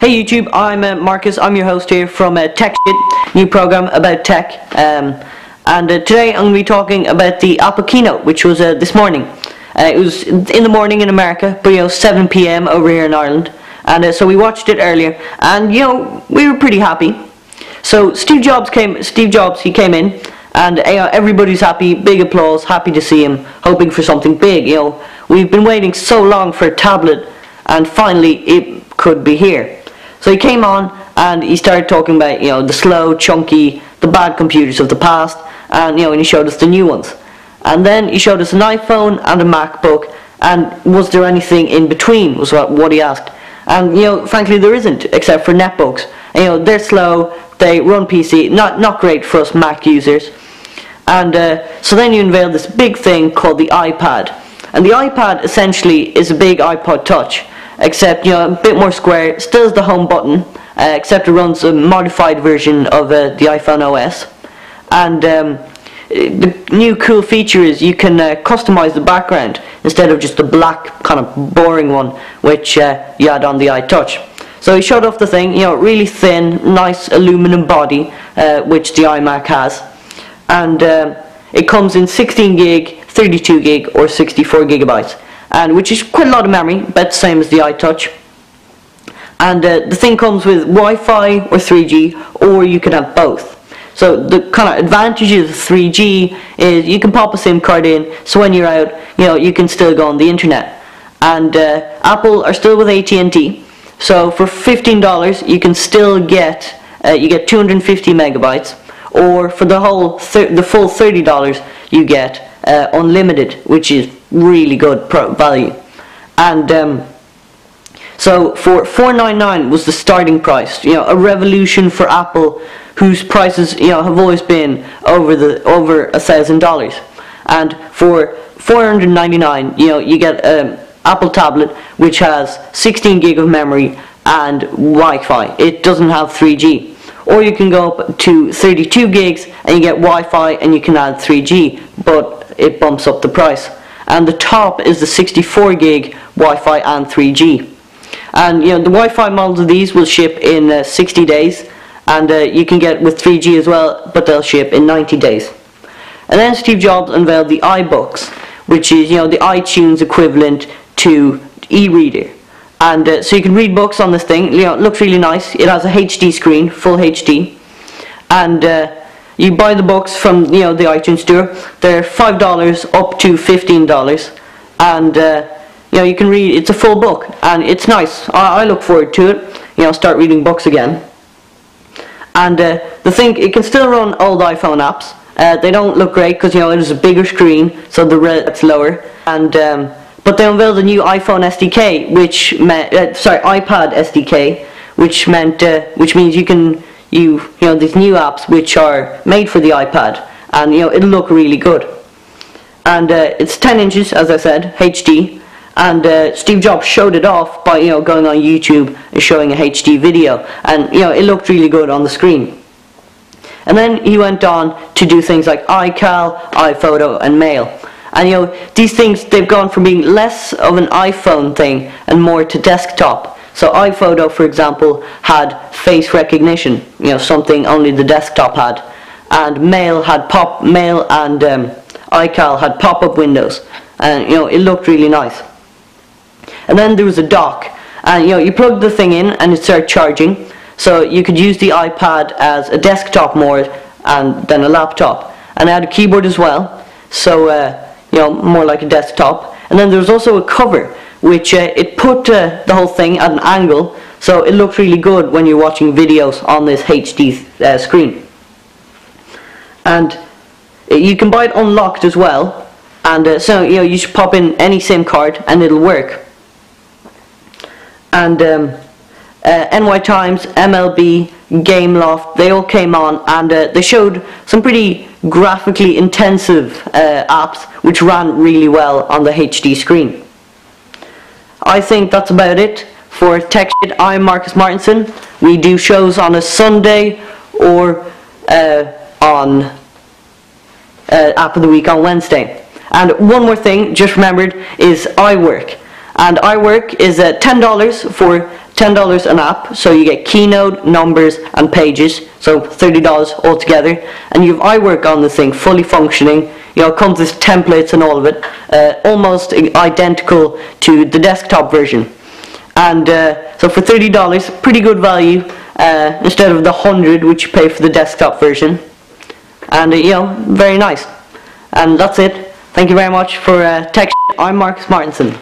Hey YouTube, I'm Marcus. I'm your host here from Tech Shit, new program about tech. Today I'm going to be talking about the Apple Keynote, which was this morning. It was in the morning in America, but 7 p.m. over here in Ireland. And so we watched it earlier, and we were pretty happy. So Steve Jobs, he came in, and everybody's happy, big applause, happy to see him, hoping for something big. We've been waiting so long for a tablet, and finally it could be here. So he came on and he started talking about the slow, chunky, the bad computers of the past, and and he showed us the new ones. And then he showed us an iPhone and a MacBook, and was there anything in between, was what he asked. And frankly there isn't, except for netbooks. They're slow, they run PC, not great for us Mac users. And so then you unveiled this big thing called the iPad. And the iPad essentially is a big iPod Touch, except a bit more square. Still has the home button, except it runs a modified version of the iPhone OS. And the new cool feature is you can customize the background instead of just the black kind of boring one which you had on the iTouch. So he showed off the thing, really thin, nice aluminum body, which the iMac has, and it comes in 16 gig, 32 gig, or 64 gigabytes. And which is quite a lot of memory, about the same as the iTouch. And the thing comes with Wi-Fi or 3G, or you can have both. So the kind of advantages of 3G is you can pop a SIM card in, so when you're out, you can still go on the internet. And Apple are still with AT&T, so for $15 you can still get 250 megabytes, or for the full $30 you get unlimited, which is really good value. And so for $499 was the starting price, a revolution for Apple, whose prices have always been over $1,000. And for $499 you get an Apple tablet which has 16 gig of memory and Wi-Fi. It doesn't have 3G. Or you can go up to 32 gigs and you get Wi-Fi and you can add 3G, but it bumps up the price. And the top is the 64 gig Wi-Fi and 3G. And the Wi-Fi models of these will ship in 60 days, and you can get with 3G as well, but they'll ship in 90 days. And then Steve Jobs unveiled the iBooks, which is the iTunes equivalent to e-reader. And so you can read books on this thing. It looks really nice. It has a HD screen, full HD, and you buy the books from the iTunes store. They're $5 up to $15, and you can read. It's a full book, and it's nice. I look forward to it. Start reading books again. And the thing, it can still run old iPhone apps. They don't look great because it is a bigger screen, so the red's lower. And but they unveiled a new iPhone SDK, which meant iPad SDK, which means you can these new apps which are made for the iPad, and it'll look really good. And it's 10 inches, as I said, HD. And Steve Jobs showed it off by going on YouTube and showing a HD video, and it looked really good on the screen. And then he went on to do things like iCal, iPhoto, and Mail. And these things, they've gone from being less of an iPhone thing and more to desktop. So iPhoto, for example, had face recognition, something only the desktop had. And Mail and iCal had pop-up windows, and it looked really nice. And then there was a dock, and you plugged the thing in and it started charging. So you could use the iPad as a desktop mode and then a laptop. And it had a keyboard as well, so more like a desktop. And then there was also a cover, which it put the whole thing at an angle, so it looked really good when you're watching videos on this HD screen. And you can buy it unlocked as well, and so you should pop in any SIM card and it'll work. And NY Times, MLB, Gameloft, they all came on, and they showed some pretty graphically intensive apps which ran really well on the HD screen. I think that's about it for Tech Shit. I'm Marcus Martinson. We do shows on a Sunday or on App of the Week on Wednesday. And one more thing, just remembered, is iWork. And iWork is $10 for $10 an app, so you get Keynote, Numbers, and Pages, so $30 altogether. And you have iWork on the thing, fully functioning. You know, it comes with templates and all of it, almost identical to the desktop version. And so for $30, pretty good value instead of the $100 which you pay for the desktop version. And you know, very nice. And that's it. Thank you very much for Tech. I'm Marcus Martinson.